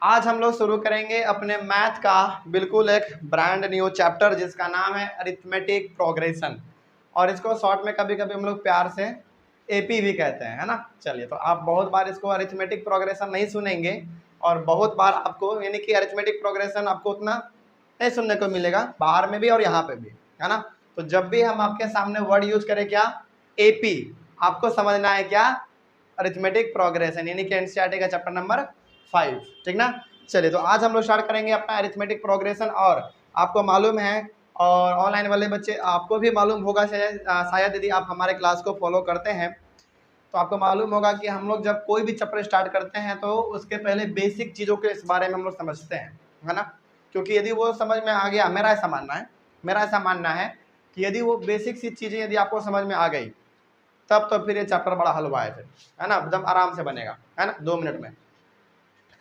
आज हम लोग शुरू करेंगे अपने मैथ का बिल्कुल एक ब्रांड न्यू चैप्टर जिसका नाम है अरिथमेटिक प्रोग्रेशन, और इसको शॉर्ट में कभी कभी हम लोग प्यार से एपी भी कहते हैं, है ना। चलिए, तो आप बहुत बार इसको अरिथमेटिक प्रोग्रेशन नहीं सुनेंगे और बहुत बार आपको यानी कि अरिथमेटिक प्रोग्रेशन आपको उतना नहीं सुनने को मिलेगा, बाहर में भी और यहाँ पे भी, है ना। तो जब भी हम आपके सामने वर्ड यूज करें क्या, एपी, आपको समझना है क्या, अरिथमेटिक प्रोग्रेशन, यानी कि एनसीईआरटी का चैप्टर नंबर 5, ठीक ना। चलिए, तो आज हम लोग स्टार्ट करेंगे अपना अरिथमेटिक प्रोग्रेशन। और आपको मालूम है और ऑनलाइन वाले बच्चे आपको भी मालूम होगा शायद यदि आप हमारे क्लास को फॉलो करते हैं तो आपको मालूम होगा कि हम लोग जब कोई भी चैप्टर स्टार्ट करते हैं तो उसके पहले बेसिक चीज़ों के इस बारे में हम लोग समझते हैं, है ना। क्योंकि यदि वो समझ में आ गया, मेरा ऐसा मानना है कि यदि वो बेसिक सी चीज़ें यदि आपको समझ में आ गई तब तो फिर ये चैप्टर बड़ा हलवा है फिर, है ना, एकदम आराम से बनेगा, है ना, 2 मिनट में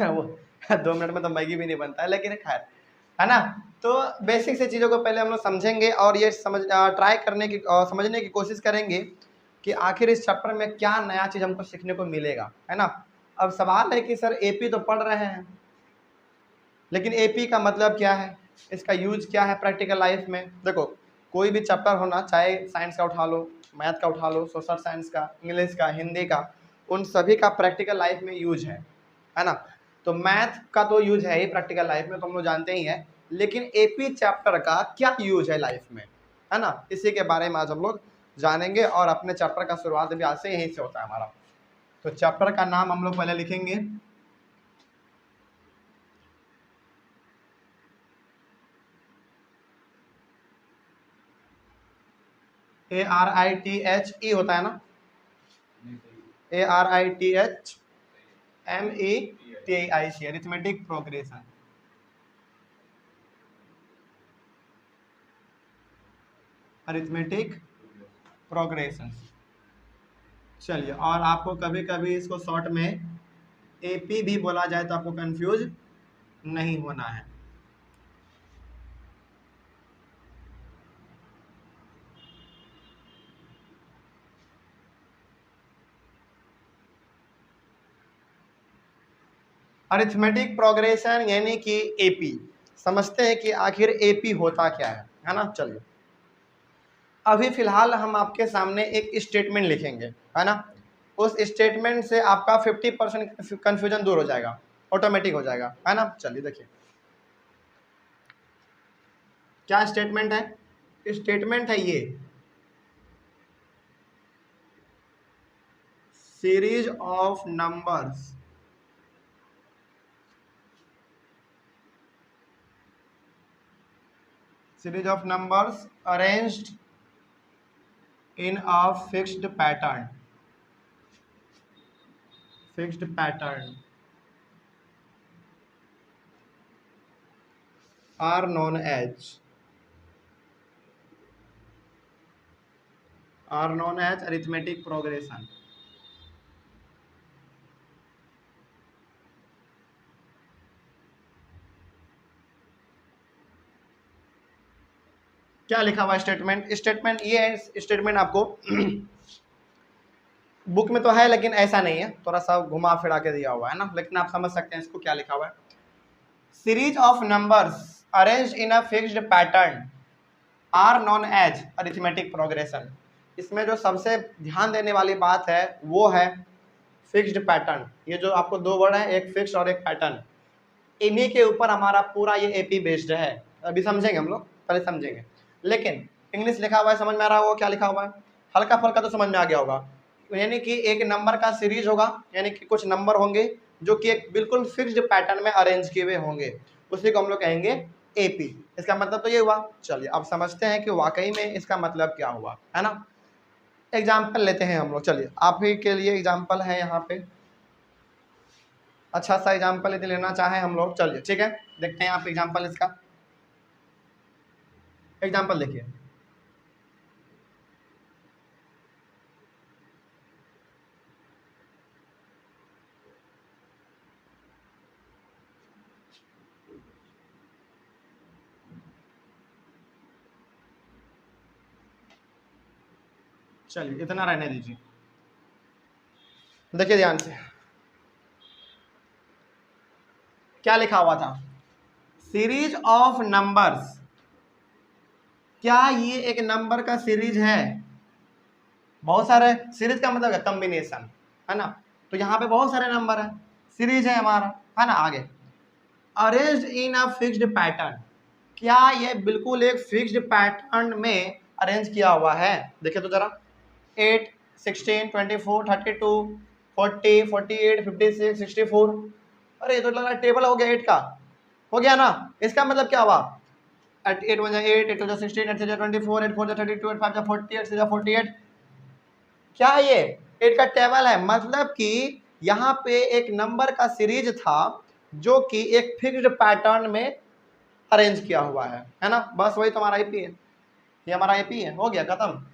वो 2 मिनट में तो मैगी भी नहीं बनता है, लेकिन खैर, है ना। तो बेसिक से चीज़ों को पहले हम लोग समझेंगे और ये ट्राई करने की समझने की कोशिश करेंगे कि आखिर इस चैप्टर में क्या नया चीज़ हमको सीखने को मिलेगा, है ना। अब सवाल है कि सर एपी तो पढ़ रहे हैं, लेकिन एपी का मतलब क्या है, इसका यूज क्या है प्रैक्टिकल लाइफ में। देखो, कोई भी चैप्टर होना, चाहे साइंस का उठा लो, मैथ का उठा लो, सोशल साइंस का, इंग्लिश का, हिंदी का, उन सभी का प्रैक्टिकल लाइफ में यूज है ना। तो मैथ का तो यूज है ही प्रैक्टिकल लाइफ में, तो हम लोग जानते ही हैं, लेकिन एपी चैप्टर का क्या यूज है लाइफ में, है ना, इसी के बारे में आज हम लोग जानेंगे। और अपने चैप्टर का शुरुआत भी आज से यहीं से होता है हमारा। तो चैप्टर का नाम हम लोग पहले लिखेंगे, ARITHE होता है ना, ARITHMETIC, arithmetic progression. Arithmetic progression. चलिए, और आपको कभी कभी इसको शॉर्ट में एपी भी बोला जाए तो आपको कंफ्यूज नहीं होना है। अरिथमेटिक प्रोग्रेशन यानी कि एपी, समझते हैं कि आखिर एपी होता क्या है ना। चलिए, अभी फिलहाल हम आपके सामने एक स्टेटमेंट लिखेंगे, है ना। उस स्टेटमेंट से आपका 50% कन्फ्यूजन दूर हो जाएगा, ऑटोमेटिक हो जाएगा, है ना। चलिए देखिए, क्या स्टेटमेंट है, स्टेटमेंट है ये, series of numbers arranged in a fixed pattern are known as arithmetic progression. क्या लिखा हुआ स्टेटमेंट ये है, स्टेटमेंट आपको बुक में तो है लेकिन ऐसा नहीं है, थोड़ा सा घुमा फिरा के दिया हुआ है ना, लेकिन आप समझ सकते हैं इसको क्या लिखा हुआ है। Series of numbers arranged in a fixed pattern are known as arithmetic progression. इसमें जो सबसे ध्यान देने वाली बात है वो है फिक्स्ड पैटर्न। ये जो आपको दो वर्ड है, एक फिक्स और एक पैटर्न, इन्हीं के ऊपर हमारा पूरा ये एपी बेस्ड है। अभी समझेंगे हम लोग, पहले समझेंगे। लेकिन इंग्लिश लिखा हुआ है, समझ में आ रहा होगा क्या लिखा हुआ है, हल्का फल्का तो समझ में आ गया होगा। यानी कि एक नंबर का सीरीज होगा, यानी कि कुछ नंबर होंगे जो कि एक बिल्कुल फिक्स्ड पैटर्न में अरेंज किए हुए होंगे, उसी को हम लोग कहेंगे एपी। इसका मतलब तो ये हुआ। चलिए, अब समझते हैं कि वाकई में इसका मतलब क्या हुआ, है ना। एग्जाम्पल लेते हैं हम लोग। चलिए, आप ही के लिए एग्जाम्पल है यहाँ पे, अच्छा सा एग्जाम्पल यदि लेना चाहें हम लोग, चलिए ठीक है, देखते हैं आप एग्जाम्पल, इसका एग्जाम्पल देखिए। चलिए, इतना रहने दीजिए, देखिए ध्यान से। क्या लिखा हुआ था, सीरीज ऑफ नंबर्स, क्या ये एक नंबर का सीरीज है, बहुत सारे, सीरीज का मतलब कॉम्बिनेशन है ना, तो यहाँ पे बहुत सारे नंबर है, सीरीज है हमारा, है ना। आगे, arranged in a fixed pattern, क्या ये बिल्कुल एक फिक्स्ड पैटर्न में अरेंज किया हुआ है, देखिए तो जरा, 8, 16, 24, 32, 40, 48, 56, 64, अरे ये तो लग रहा है टेबल हो गया 8 का, हो गया ना। इसका मतलब क्या हुआ, 8 1 8, 8 2 16, 8 3 24, 8 4 32, 8 5 40, 8 6 48, क्या है ये 8 का टेबल है, मतलब कि यहाँ पे एक नंबर का सीरीज था जो कि एक फिक्स्ड पैटर्न में अरेंज किया हुआ है ना। बस वही तो हमारा एपी है, ये हमारा एपी है, हो गया खत्म,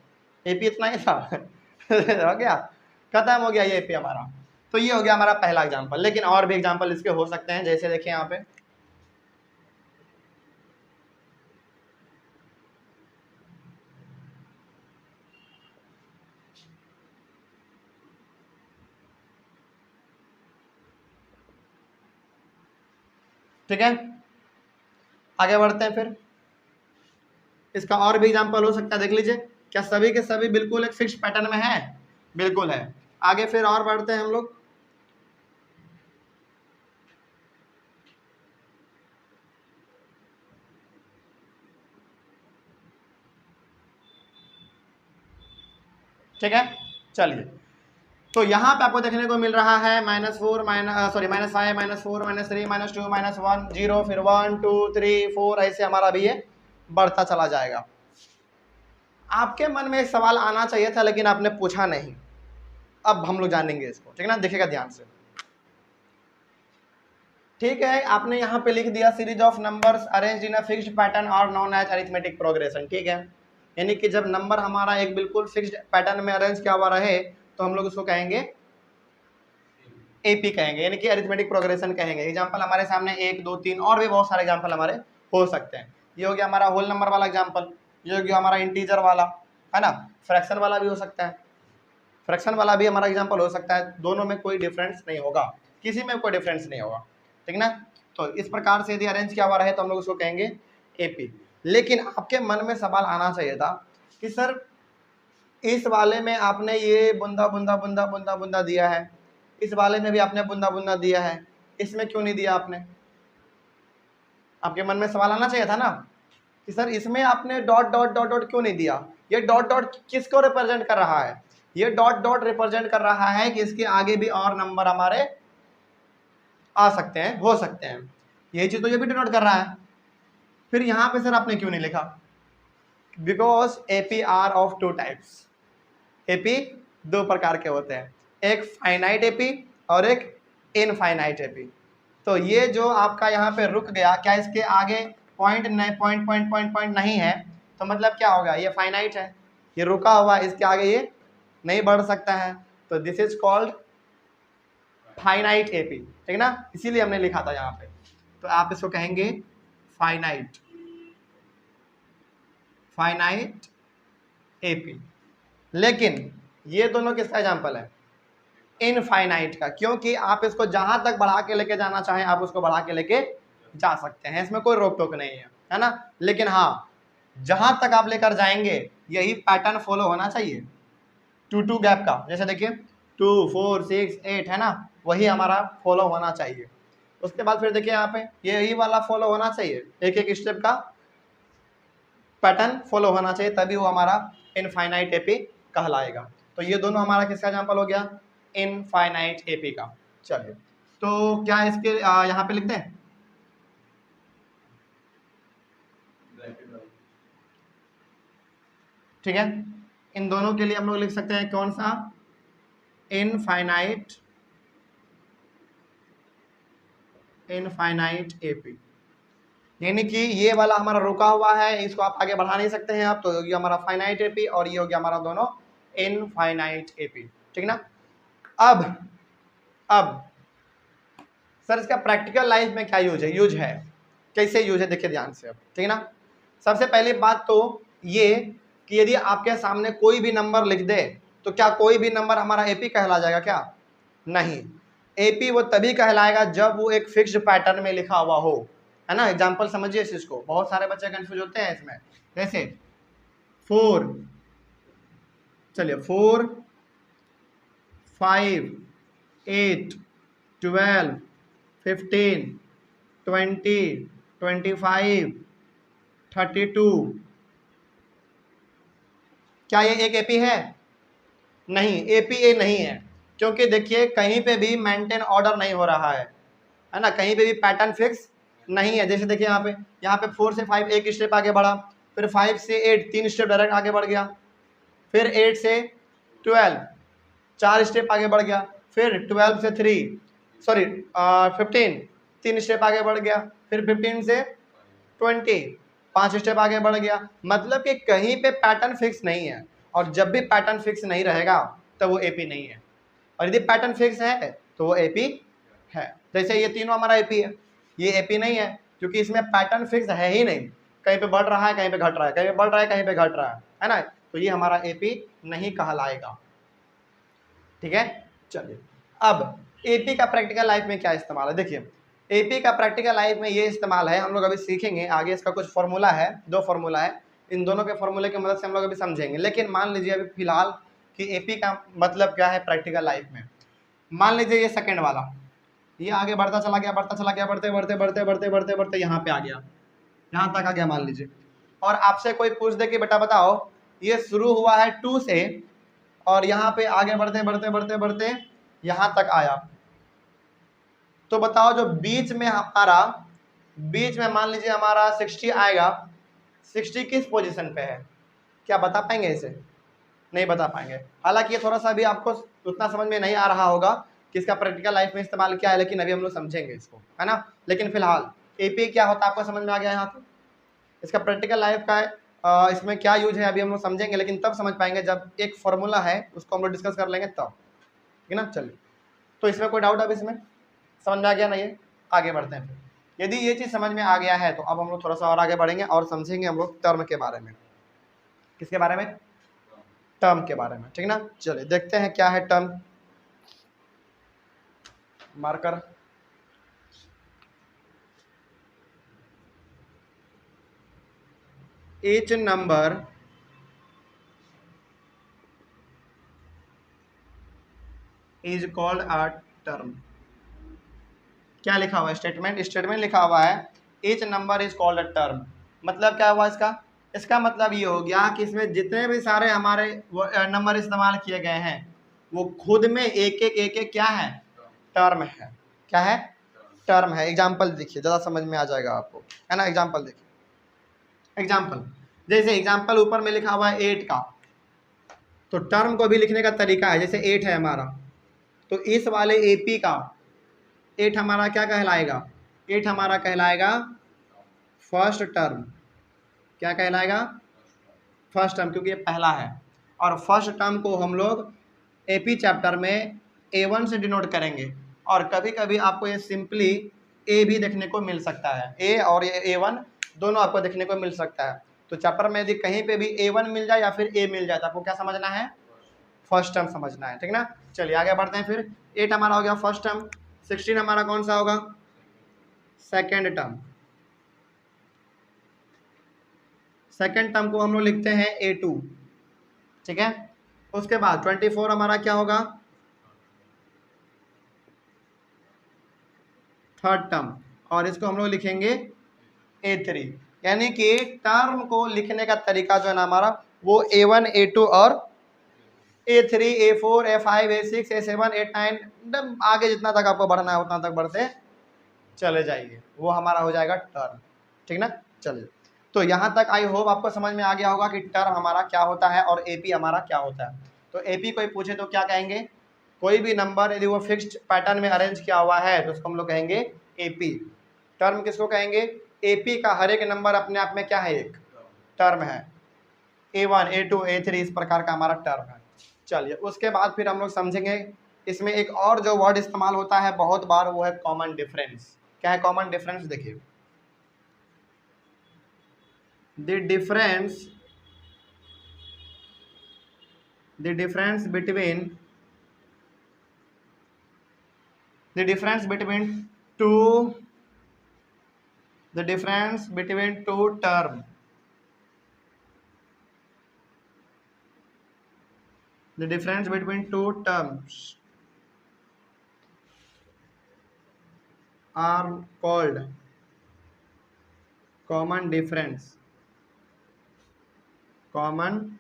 एपी इतना ही था हो गया खत्म, हो गया ये एपी हमारा। तो ये हो गया हमारा पहला एग्जांपल, लेकिन और भी एग्जांपल इसके हो सकते हैं, जैसे देखिए यहाँ पे, ठीक है। आगे बढ़ते हैं, फिर इसका और भी एग्जांपल हो सकता है, देख लीजिए, क्या सभी के सभी बिल्कुल एक फिक्स पैटर्न में है, बिल्कुल है। आगे फिर और बढ़ते हैं हम लोग, ठीक है। चलिए, तो यहाँ पे आपको देखने को मिल रहा है -4 -5 -4 -3 -2 -1 0, फिर 1 2 3 4, ऐसे हमारा भी ये बढ़ता चला जाएगा। आपके मन में एक सवाल आना चाहिए था, लेकिन आपने पूछा नहीं, अब हम लोग जानेंगे इसको, ठीक है ना, देखिएगा ध्यान से। ठीक है, आपने यहाँ पे लिख दिया series of numbers arranged in a fixed pattern और नॉन एज अरिथमेटिक प्रोग्रेशन, ठीक है। यानी कि जब नंबर हमारा एक बिल्कुल फिक्स्ड पैटर्न में अरेंज किया हुआ रहे तो हम लोग उसको कहेंगे एपी कहेंगे, यानी कि अरिथमेटिक प्रोग्रेशन कहेंगे। एग्जांपल हमारे सामने 1 2 3 और भी बहुत सारे एग्जांपल हमारे हो सकते हैं। ये हो गया हमारा होल नंबर वाला एग्जांपल, ये हो गया हमारा इंटीजर वाला, है ना। फ्रैक्शन वाला भी हो सकता है, फ्रैक्शन वाला भी हमारा एग्जांपल हो सकता है, दोनों में कोई डिफरेंस नहीं होगा, किसी में कोई डिफरेंस नहीं होगा, ठीक ना। तो इस प्रकार से यदि अरेंज किया हुआ रहे तो हम लोग उसको कहेंगे एपी। लेकिन आपके मन में सवाल आना चाहिए था कि सर इस वाले में आपने ये बुंदा बुंदा बुंदा बुंदा बुंदा दिया है, इस वाले में भी आपने बुंदा बुंदा दिया है, इसमें क्यों नहीं दिया आपने। आपके मन में सवाल आना चाहिए था ना कि सर इसमें आपने डॉट डॉट डॉट डॉट क्यों नहीं दिया। ये डॉट डॉट किसको रिप्रेजेंट कर रहा है, ये डॉट डॉट रिप्रेजेंट कर रहा है कि इसके आगे भी और नंबर हमारे आ सकते हैं, हो सकते हैं, यही चीज तो ये भी डिनोट कर रहा है। फिर यहाँ पे सर आपने क्यों नहीं लिखा, because AP are of 2 types, AP 2 प्रकार के होते हैं, एक फाइनाइट एपी और एक इनफाइनाइट एपी। तो ये जो आपका यहाँ पे रुक गया, क्या इसके आगे पॉइंट नहीं, पॉइंट पॉइंट पॉइंट पॉइंट नहीं है, तो मतलब क्या होगा, ये फाइनाइट है, ये रुका हुआ, इसके आगे ये नहीं बढ़ सकता है, तो this is called finite AP, ठीक ना, इसीलिए हमने लिखा था यहाँ पे। तो आप इसको कहेंगे फाइनाइट, फाइनाइट एपी। लेकिन ये दोनों किसका एग्जांपल है, इनफाइनाइट का, क्योंकि आप इसको जहां तक बढ़ा के लेके जाना चाहें आप उसको बढ़ा के लेके जा सकते हैं, इसमें कोई रोक टोक नहीं है ना। लेकिन हाँ, जहां तक आप लेकर जाएंगे यही पैटर्न फॉलो होना चाहिए, 2 2 गैप का, जैसे देखिए 2 4 6 8 है ना, वही हमारा फॉलो होना चाहिए। उसके बाद फिर देखिए यहाँ पे यही वाला फॉलो होना चाहिए, एक एक स्टेप का पैटर्न फॉलो होना चाहिए, तभी वो हमारा इनफाइनाइट एपी कहलाएगा। तो ये दोनों हमारा किसका एग्जांपल हो गया, इनफाइनाइट एपी का। चलिए, तो क्या इसके यहाँ पे लिखते हैं, ठीक है। इन दोनों के लिए हम लोग लिख सकते हैं कौन सा, इनफाइनाइट, इनफाइनाइट एपी, यानी कि ये वाला हमारा रुका हुआ है, इसको आप आगे बढ़ा नहीं सकते हैं आप, तो ये हमारा फाइनाइट एपी और ये हो गया हमारा दोनों इनफाइनाइट एपी, ठीक ना। अब सर इसका प्रैक्टिकल लाइफ में क्या यूज है, कैसे यूज है, देखिए ध्यान से अब, ठीक है ना। सबसे पहली बात तो ये कि यदि आपके सामने कोई भी नंबर लिख दे तो क्या कोई भी नंबर हमारा एपी कहला जाएगा क्या, नहीं। एपी वो तभी कहलाएगा जब वो एक फिक्स्ड पैटर्न में लिखा हुआ हो, है ना। एग्जांपल समझिए इस चीज को, बहुत सारे बच्चे कंफ्यूज होते हैं इसमें। जैसे 4, चलिए 4, 5, 8, 12, 15, 20, 25, 32, क्या ये एक एपी है? नहीं, एपी ए नहीं है, क्योंकि देखिए कहीं पे भी मेंटेन ऑर्डर नहीं हो रहा है ना, कहीं पे भी पैटर्न फिक्स नहीं है। जैसे देखिए यहाँ पे 4 से 5 एक स्टेप आगे बढ़ा, फिर 5 से 8 3 स्टेप डायरेक्ट आगे बढ़ गया, फिर 8 से 12 4 स्टेप आगे बढ़ गया, फिर 12 से 15 3 स्टेप आगे बढ़ गया, फिर 15 से 20 5 स्टेप आगे बढ़ गया। मतलब कि कहीं पे पैटर्न फिक्स नहीं है, और जब भी पैटर्न फिक्स नहीं रहेगा तो वो एपी नहीं है, और यदि पैटर्न फिक्स है तो वो एपी है। जैसे ये तीनों हमारा एपी है, ये एपी नहीं है क्योंकि इसमें पैटर्न फिक्स है ही नहीं, कहीं पे बढ़ रहा है, कहीं पे घट रहा है, कहीं पे बढ़ रहा है, कहीं पे घट रहा है ना, तो ये हमारा एपी नहीं कहलाएगा। ठीक है, चलिए अब एपी का प्रैक्टिकल लाइफ में क्या इस्तेमाल है, देखिए एपी का प्रैक्टिकल लाइफ में ये इस्तेमाल है, हम लोग अभी सीखेंगे आगे। इसका कुछ फॉर्मूला है, 2 फॉर्मूला है, इन दोनों के फॉर्मूले की मदद से हम लोग अभी समझेंगे। लेकिन मान लीजिए अभी फिलहाल कि एपी का मतलब क्या है प्रैक्टिकल लाइफ में। मान लीजिए ये सेकंड वाला, ये आगे बढ़ता चला गया, बढ़ता चला गया, बढ़ते बढ़ते बढ़ते बढ़ते बढ़ते बढ़ते यहाँ पे आ गया, यहाँ तक आ गया मान लीजिए, और आपसे कोई पूछ दे कि बेटा बताओ ये शुरू हुआ है 2 से और यहाँ पे आगे बढ़ते बढ़ते बढ़ते बढ़ते यहाँ तक आया, तो बताओ जो बीच में मान लीजिए हमारा 60 आएगा, 60 किस पोजीशन पे है, क्या बता पाएंगे इसे? नहीं बता पाएंगे। हालांकि ये थोड़ा सा भी आपको उतना समझ में नहीं आ रहा होगा कि इसका प्रैक्टिकल लाइफ में इस्तेमाल क्या है, लेकिन अभी हम लोग समझेंगे इसको, है ना। लेकिन फिलहाल एपी क्या होता है आपको समझ में आ गया यहाँ पे, इसका प्रैक्टिकल लाइफ का इसमें क्या यूज है अभी हम लोग समझेंगे, लेकिन तब समझ पाएंगे जब एक फॉर्मूला है उसको हम लोग डिस्कस कर लेंगे तब, ठीक है ना। चलिए, तो इसमें कोई डाउट अब इसमें समझ में आ गया? नहीं है, आगे बढ़ते हैं फिर। यदि ये चीज़ समझ में आ गया है तो अब हम लोग थोड़ा सा और आगे बढ़ेंगे और समझेंगे हम लोग टर्म के बारे में। किसके बारे में? टर्म के बारे में, ठीक ना। चलिए देखते हैं क्या है term. Marker, each number is called a term। क्या लिखा हुआ है? स्टेटमेंट लिखा हुआ है each number is called a term। मतलब क्या हुआ इसका? इसका मतलब ये हो गया कि इसमें जितने भी सारे हमारे नंबर इस्तेमाल किए गए हैं वो खुद में एक एक क्या है? टर्म है। क्या है? टर्म है। एग्जाम्पल देखिए, ज़्यादा समझ में आ जाएगा आपको, है ना। एग्जाम्पल देखिए, एग्जाम्पल जैसे एग्जाम्पल ऊपर में लिखा हुआ है 8 का, तो टर्म को भी लिखने का तरीका है। जैसे 8 है हमारा, तो इस वाले एपी का 8 हमारा क्या कहलाएगा? 8 हमारा कहलाएगा फर्स्ट टर्म। क्या कहलाएगा? फर्स्ट टर्म, क्योंकि ये पहला है। और फर्स्ट टर्म को हम लोग एपी चैप्टर में A1 से डिनोट करेंगे, और कभी कभी आपको ये सिंपली ए भी देखने को मिल सकता है। ए और ये A1 दोनों आपको देखने को मिल सकता है। तो चैप्टर में यदि कहीं पे भी A1 मिल जाए या फिर ए मिल जाए तो आपको क्या समझना है? फर्स्ट टर्म समझना है, ठीक ना। चलिए आगे बढ़ते हैं फिर। 8 हमारा हो गया फर्स्ट टर्म, 16 हमारा कौन सा होगा? Second term. सेकेंड टर्म को हम लोग लिखते हैं A2, ठीक है। उसके बाद 24 हमारा क्या होगा? थर्ड टर्म, और इसको हम लोग लिखेंगे A3। यानी कि टर्म को लिखने का तरीका जो है ना हमारा, वो A1, A2 और A3, A4, A5, A6, A7, A9, एकदम आगे जितना तक आपको बढ़ना है उतना तक बढ़ते चले जाइए, वो हमारा हो जाएगा टर्म, ठीक ना। चलिए, तो यहाँ तक आई होप आपको समझ में आ गया होगा कि टर्म हमारा क्या होता है और एपी हमारा क्या होता है। तो एपी कोई पूछे तो क्या कहेंगे? कोई भी नंबर यदि वो फिक्स्ड पैटर्न में अरेंज किया हुआ है तो उसको हम लोग कहेंगे एपी। टर्म किसको कहेंगे? एपी का हर एक नंबर अपने आप में क्या है? एक टर्म है। A1, A2, A3 इस प्रकार का हमारा टर्म है। चलिए, उसके बाद फिर हम लोग समझेंगे इसमें एक और जो वर्ड इस्तेमाल होता है बहुत बार, वो है कॉमन डिफरेंस। क्या है कॉमन डिफरेंस? देखिए, the difference between the difference between two the difference between two term the difference between two terms are called common difference common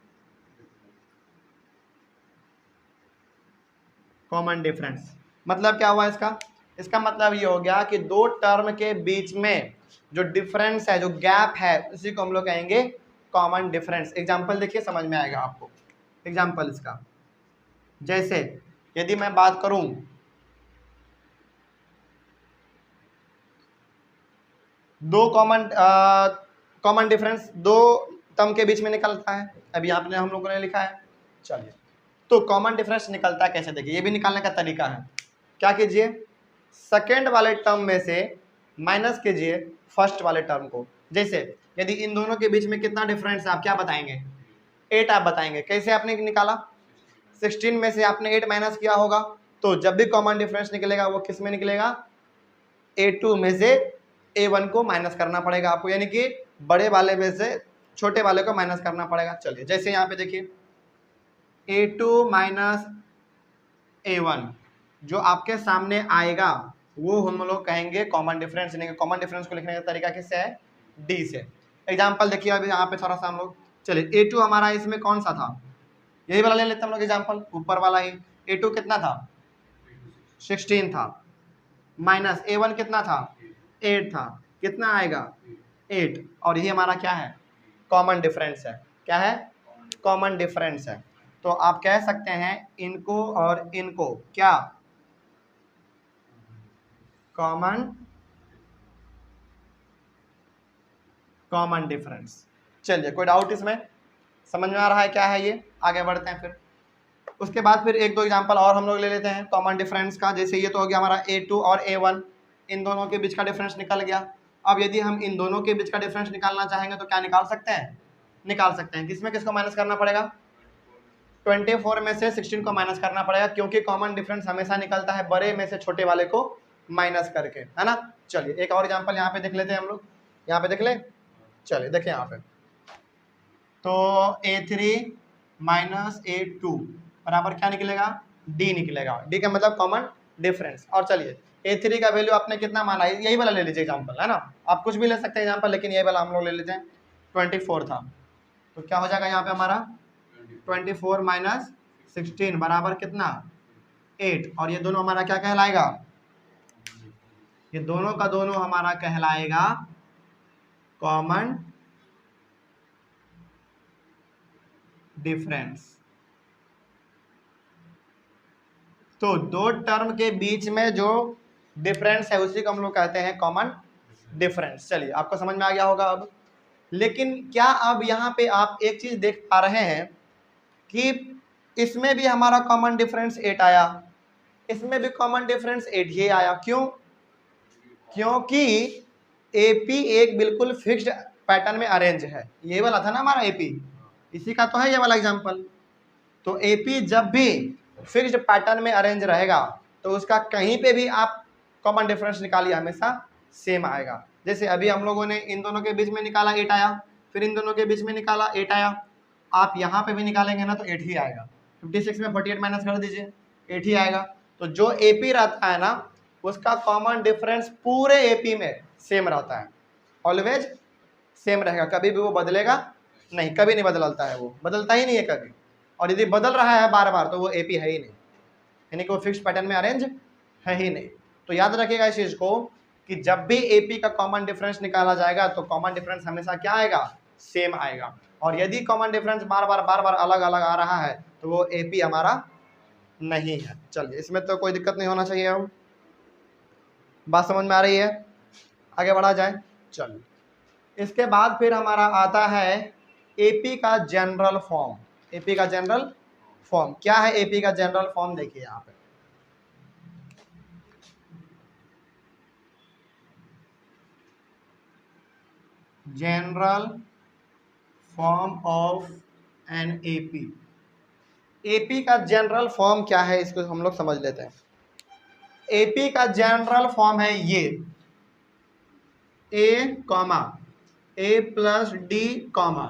difference मतलब क्या हुआ इसका? इसका मतलब ये हो गया कि दो टर्म के बीच में जो डिफरेंस है, जो गैप है, उसी को हम लोग कहेंगे कॉमन डिफरेंस। एग्जांपल देखिए, समझ में आएगा आपको। एग्जांपल इसका, जैसे यदि मैं बात करूं दो कॉमन डिफरेंस दो टर्म के बीच में निकलता है, अभी आपने हम लोगों ने लिखा है। चलिए, तो कॉमन डिफरेंस निकलता है कैसे, देखिए ये भी निकालने का तरीका है। क्या कीजिए, सेकेंड वाले टर्म में से माइनस कीजिए फर्स्ट वाले टर्म को। जैसे यदि इन दोनों के बीच में कितना डिफरेंस है आप क्या बताएंगे? 8 आप बताएंगे। कैसे आपने निकाला? 16 में से आपने 8 माइनस किया होगा, तो जब भी कॉमन डिफरेंस निकलेगा वो किस में निकलेगा? A2 में से A1 को माइनस करना पड़ेगा आपको, यानी कि बड़े वाले में से छोटे वाले को माइनस करना पड़ेगा। चलिए, जैसे यहाँ पे देखिए A2 माइनस A1 जो आपके सामने आएगा वो हम लोग कहेंगे कॉमन डिफरेंस। कॉमन डिफरेंस को लिखने का तरीका किससे है? डी से। एग्जाम्पल देखिए, अभी यहाँ पे थोड़ा सा हम लोग, चलिए A2 हमारा इसमें कौन सा था? यही वाला ले लेते हम लोग एग्जाम्पल, ऊपर वाला ही। A2 कितना था? 16 था, माइनस A1 कितना था? 8 था। कितना आएगा? 8। और ये हमारा क्या है? कॉमन डिफरेंस है। क्या है? कॉमन डिफरेंस है। तो आप कह सकते हैं इनको और इनको क्या? Common difference. चलिए, कोई डाउट इसमें? समझ में आ रहा है क्या है ये? आगे बढ़ते हैं फिर। उसके बाद फिर एक दो एग्जांपल और हम लोग ले लेते हैं कॉमन डिफरेंस का। जैसे ये तो हो गया हमारा A2 और A1, इन दोनों के बीच का डिफरेंस निकल गया। अब यदि हम इन दोनों के बीच का डिफरेंस निकालना चाहेंगे तो क्या निकाल सकते हैं? निकाल सकते हैं। किसमें किसको माइनस करना पड़ेगा? 24 में से 16 को माइनस करना पड़ेगा, क्योंकि कॉमन डिफरेंस हमेशा निकलता है बड़े में से छोटे वाले को माइनस करके, है ना। चलिए, एक और एग्जाम्पल यहाँ पे देख लेते हैं हम लोग। यहाँ पे देख ले, चलिए देखिए यहाँ पे, तो A3 माइनस A2 बराबर क्या निकलेगा? D निकलेगा। D का मतलब कॉमन डिफरेंस। और चलिए, A3 का वैल्यू आपने कितना माना है? यही वाला ले लीजिए एग्जाम्पल, है ना। आप कुछ भी ले सकते हैं एग्जाम्पल, लेकिन यही वाला हम लोग ले लेते हैं। 24 था, तो क्या हो जाएगा यहाँ पे हमारा? 24 माइनस 16 बराबर कितना? 8। और ये दोनों हमारा क्या कहलाएगा? ये दोनों का दोनों हमारा कहलाएगा कॉमन डिफरेंस। तो दो टर्म के बीच में जो डिफरेंस है उसी को हम लोग कहते हैं कॉमन डिफरेंस। चलिए, आपको समझ में आ गया होगा अब। लेकिन क्या अब यहाँ पे आप एक चीज देख पा रहे हैं कि इसमें भी हमारा कॉमन डिफरेंस 8 आया, इसमें भी कॉमन डिफरेंस 8 ही आया। क्यों? क्योंकि AP एक बिल्कुल फिक्स्ड पैटर्न में अरेंज है। ये वाला था ना हमारा AP, इसी का तो है ये वाला एग्जाम्पल। तो AP जब भी फिक्स्ड पैटर्न में अरेंज रहेगा तो उसका कहीं पे भी आप कॉमन डिफरेंस निकालिए हमेशा सेम आएगा। जैसे अभी हम लोगों ने इन दोनों के बीच में निकाला 8 आया, फिर इन दोनों के बीच में निकाला 8 आया। आप यहाँ पे भी निकालेंगे ना तो 8 ही आएगा। 56 में 48 माइनस कर दीजिए, 8 ही आएगा। तो जो AP रहता है ना उसका कॉमन डिफरेंस पूरे AP में सेम रहता है, ऑलवेज सेम रहेगा, कभी भी वो बदलेगा नहीं, कभी नहीं बदलता है, वो बदलता ही नहीं है कभी। और यदि बदल रहा है बार बार तो वो AP है ही नहीं, यानी कि वो फिक्स्ड पैटर्न में अरेंज है ही नहीं। तो याद रखिएगा इस चीज को कि जब भी AP का कॉमन डिफरेंस निकाला जाएगा तो कॉमन डिफरेंस हमेशा क्या आएगा? सेम आएगा। और यदि कॉमन डिफरेंस बार बार अलग अलग आ रहा है तो वो AP हमारा नहीं है। चलिए, इसमें तो कोई दिक्कत नहीं होना चाहिए। अब बात समझ में आ रही है? आगे बढ़ा जाए। चलिए, इसके बाद फिर हमारा आता है AP का जनरल फॉर्म। AP का जनरल फॉर्म क्या है? AP का जनरल फॉर्म देखिए यहाँ पे, general form of an AP। AP का जनरल फॉर्म क्या है इसको हम लोग समझ लेते हैं। एपी का जनरल फॉर्म है ये ए कॉमा ए प्लस डी कॉमा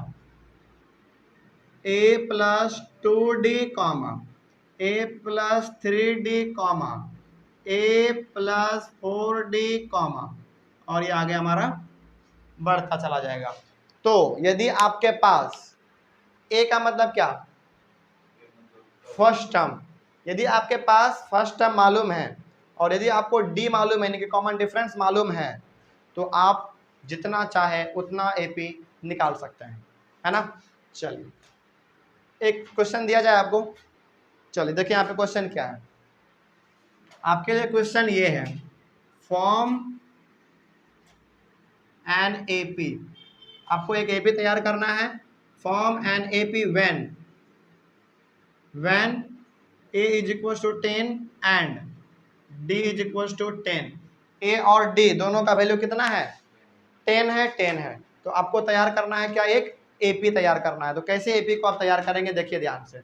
ए प्लस 2d कॉमा ए प्लस 3d कॉमा ए प्लस 4d कॉमा और ये आगे हमारा बढ़ता चला जाएगा। तो यदि आपके पास ए का मतलब क्या, फर्स्ट टर्म, यदि आपके पास फर्स्ट टर्म मालूम है और यदि आपको डी मालूम है यानी कि कॉमन डिफरेंस मालूम है तो आप जितना चाहे उतना एपी निकाल सकते हैं, है ना। चलिए एक क्वेश्चन दिया जाए आपको, चलिए देखिए यहाँ पे क्वेश्चन क्या है आपके लिए। क्वेश्चन ये है, फॉर्म एन एपी, आपको एक एपी तैयार करना है। Form an AP when a is equal to 10 and d is equal to 10। a और d दोनों का वैल्यू कितना है, 10 है। तो आपको तैयार करना है क्या, एक एपी तैयार करना है। तो कैसे एपी को आप तैयार करेंगे देखिए ध्यान से।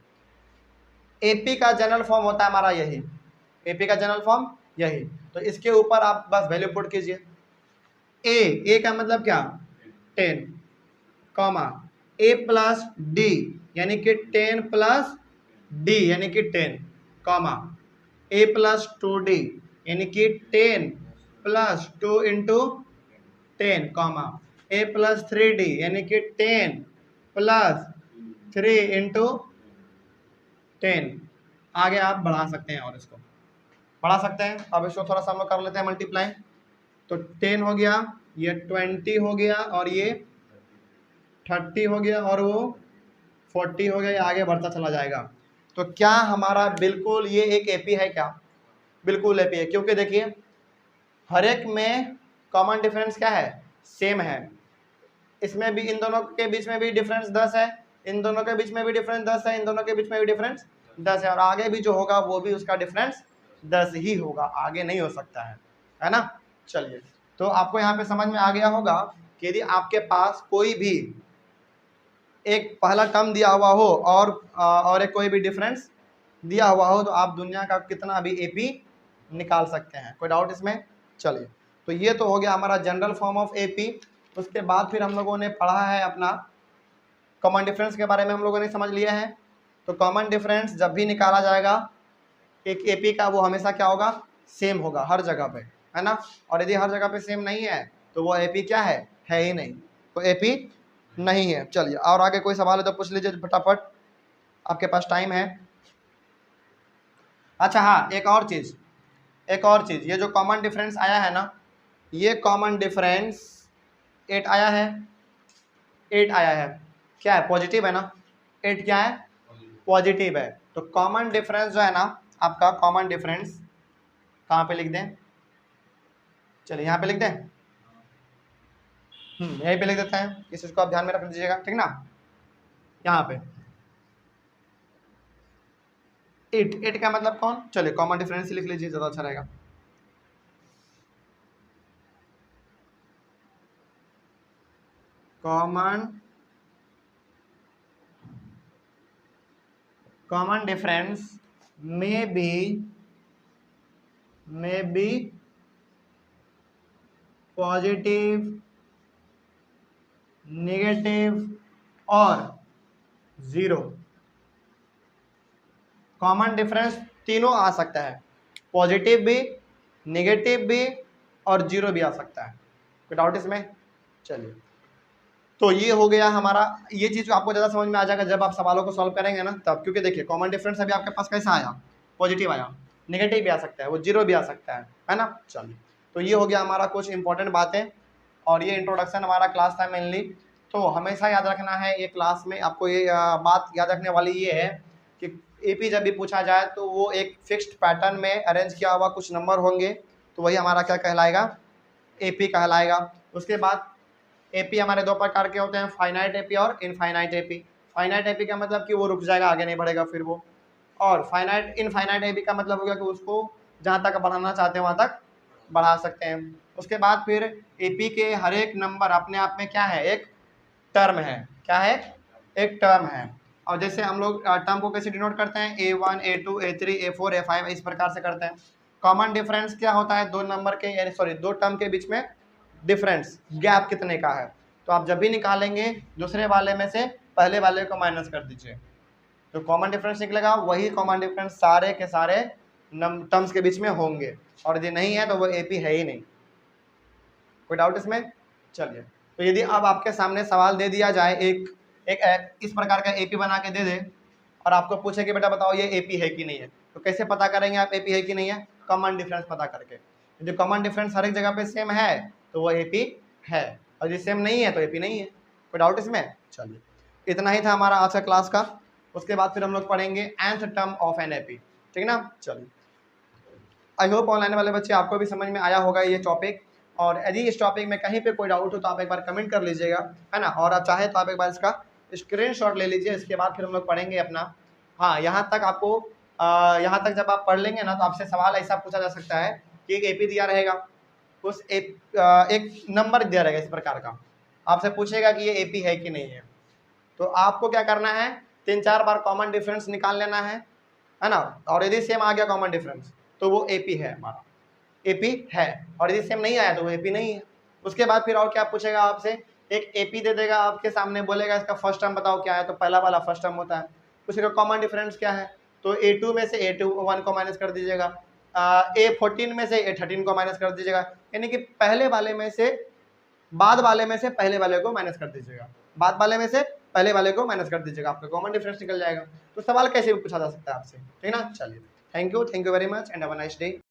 एपी का जनरल फॉर्म होता है हमारा यही, एपी का जनरल फॉर्म यही। तो इसके ऊपर आप बस वैल्यू पुट कीजिए। ए का मतलब क्या, 10 कॉमा ए प्लस डी यानी कि 10 प्लस डी यानी कि 10 कॉमा ए प्लस 2d यानी कि 10 प्लस 2 इंटू 10 कॉमा ए प्लस 3d यानी कि 10 प्लस 3 इंटू 10। आगे आप बढ़ा सकते हैं और इसको बढ़ा सकते हैं। अब इसको थोड़ा सा हम लोग कर लेते हैं मल्टीप्लाई। तो 10 हो गया, ये 20 हो गया और ये 30 हो गया और वो 40 हो गया, ये आगे बढ़ता चला जाएगा। तो क्या हमारा बिल्कुल ये एक एपी है क्या, बिल्कुल एपी है, क्योंकि देखिए हर एक में कॉमन डिफरेंस क्या है, सेम है। इसमें भी इन दोनों के बीच में भी डिफरेंस 10 है, इन दोनों के बीच में भी डिफरेंस 10 है, इन दोनों के बीच में भी डिफरेंस 10 है और आगे भी जो होगा वो भी उसका डिफरेंस 10 ही होगा, आगे नहीं हो सकता है ना। चलिए तो आपको यहाँ पे समझ में आ गया होगा कि यदि आपके पास कोई भी एक पहला टर्म दिया हुआ हो और एक कोई भी डिफरेंस दिया हुआ हो तो आप दुनिया का कितना भी एपी निकाल सकते हैं। कोई डाउट इसमें। चलिए तो ये तो हो गया हमारा जनरल फॉर्म ऑफ एपी। उसके बाद फिर हम लोगों ने पढ़ा है अपना कॉमन डिफरेंस के बारे में, हम लोगों ने समझ लिया है। तो कॉमन डिफरेंस जब भी निकाला जाएगा एक एपी का, वो हमेशा क्या होगा, सेम होगा हर जगह पे, है ना। और यदि हर जगह पे सेम नहीं है तो वो एपी क्या है ही नहीं, तो एपी नहीं है। चलिए और आगे कोई सवाल है तो पूछ लीजिए फटाफट, आपके पास टाइम है। अच्छा हाँ, एक और चीज़, ये जो कॉमन डिफरेंस आया है ना, ये कॉमन डिफरेंस 8 आया है, 8 आया है, क्या है, पॉजिटिव है ना। 8 क्या है, पॉजिटिव है। तो कॉमन डिफरेंस जो है ना आपका, कॉमन डिफरेंस कहाँ पे लिख दें, चलिए यहाँ पे लिख दें, यहीं पे लिख देते हैं, इस चीज़ को आप ध्यान में रख लीजिएगा, ठीक ना। यहाँ पे 8 का मतलब कौन, चलिए कॉमन डिफरेंस लिख लीजिए, ज़्यादा अच्छा रहेगा। Common difference may be positive, negative और जीरो। कॉमन डिफरेंस तीनों आ सकता है, पॉजिटिव भी, नेगेटिव भी और जीरो भी आ सकता है। कोई डाउट इसमें। चलिए तो ये हो गया हमारा, ये चीज़ आपको ज़्यादा समझ में आ जाएगा जब आप सवालों को सॉल्व करेंगे ना तब, क्योंकि देखिए कॉमन डिफरेंस अभी आपके पास कैसा आया, पॉजिटिव आया, नेगेटिव भी आ सकता है, वो जीरो भी आ सकता है ना। चलिए तो ये हो गया हमारा कुछ इंपॉर्टेंट बातें और ये इंट्रोडक्शन हमारा क्लास था मेनली। तो हमेशा याद रखना है ये क्लास में, आपको ये बात याद रखने वाली ये है कि एपी जब भी पूछा जाए तो वो एक फिक्स्ड पैटर्न में अरेंज किया हुआ कुछ नंबर होंगे, तो वही हमारा क्या कहलाएगा, एपी कहलाएगा। उसके बाद एपी हमारे दो प्रकार के होते हैं, फाइनाइट एपी और इनफाइनाइट एपी। फाइनाइट एपी का मतलब कि वो रुक जाएगा, आगे नहीं बढ़ेगा फिर वो, और इनफाइनाइट एपी का मतलब हो गया कि उसको जहाँ तक बढ़ाना चाहते हैं वहाँ तक बढ़ा सकते हैं। उसके बाद फिर एपी के हर एक नंबर अपने आप में क्या है, एक टर्म है, क्या है, एक टर्म है। और जैसे हम लोग टर्म को कैसे डिनोट करते हैं, A1 A2 A3 A4 A5 इस प्रकार से करते हैं। कॉमन डिफरेंस क्या होता है, दो नंबर के यानी सॉरी दो टर्म के बीच में डिफरेंस, गैप कितने का है। तो आप जब भी निकालेंगे दूसरे वाले में से पहले वाले को माइनस कर दीजिए, तो कॉमन डिफरेंस निकलेगा, वही कॉमन डिफरेंस सारे के सारे टर्म्स के बीच में होंगे, और यदि नहीं है तो वो एपी है ही नहीं। कोई डाउट इसमें? चलिए, तो यदि अब आपके सामने सवाल दे दिया जाए, एक इस प्रकार का एपी बना के दे दे और आपको पूछे कि बेटा बताओ ये एपी है कि नहीं है, तो कैसे पता करेंगे आप एपी है कि नहीं है? कॉमन डिफरेंस पता करके। यदि कॉमन डिफरेंस हर एक जगह पे सेम है तो वो एपी है, और यदि सेम नहीं है तो एपी नहीं है। कोई डाउट इसमें? चलिए, इतना ही था हमारा आज का क्लास का। उसके बाद फिर हम लोग पढ़ेंगे nth term of an AP, ठीक है ना। चलिए, आई होप ऑनलाइन वाले बच्चे आपको भी समझ में आया होगा ये टॉपिक, और यदि इस टॉपिक में कहीं पे कोई डाउट हो तो आप एक बार कमेंट कर लीजिएगा, है ना। और आप चाहे तो आप एक बार इसका स्क्रीनशॉट ले लीजिए, इसके बाद फिर हम लोग पढ़ेंगे अपना। हाँ, यहाँ तक आपको यहाँ तक जब आप पढ़ लेंगे ना तो आपसे सवाल ऐसा पूछा जा सकता है कि एक एपी दिया रहेगा, उस एक नंबर दिया रहेगा इस प्रकार का, आपसे पूछेगा कि ये एपी है कि नहीं है, तो आपको क्या करना है, 3-4 बार कॉमन डिफरेंस निकाल लेना है ना। और यदि सेम आ गया कॉमन डिफरेंस तो वो एपी है, हमारा एपी है, और यदि सेम नहीं आया तो वो एपी नहीं है। उसके बाद फिर और क्या पूछेगा आपसे, एक एपी दे देगा आपके सामने, बोलेगा इसका फर्स्ट टर्म बताओ क्या है, तो पहला वाला फर्स्ट टर्म होता है। उसका कॉमन डिफरेंस क्या है, तो A2 में से A1 को माइनस कर दीजिएगा, A14 में से A13 को माइनस कर दीजिएगा, यानी कि पहले वाले में से बाद वाले में से पहले वाले को माइनस कर दीजिएगा, बाद वाले में से पहले वाले को माइनस कर दीजिएगा, आपका कॉमन डिफरेंस निकल जाएगा। तो सवाल कैसे भी पूछा जा सकता है आपसे, ठीक है ना। चलिए, thank you very much and have a nice day.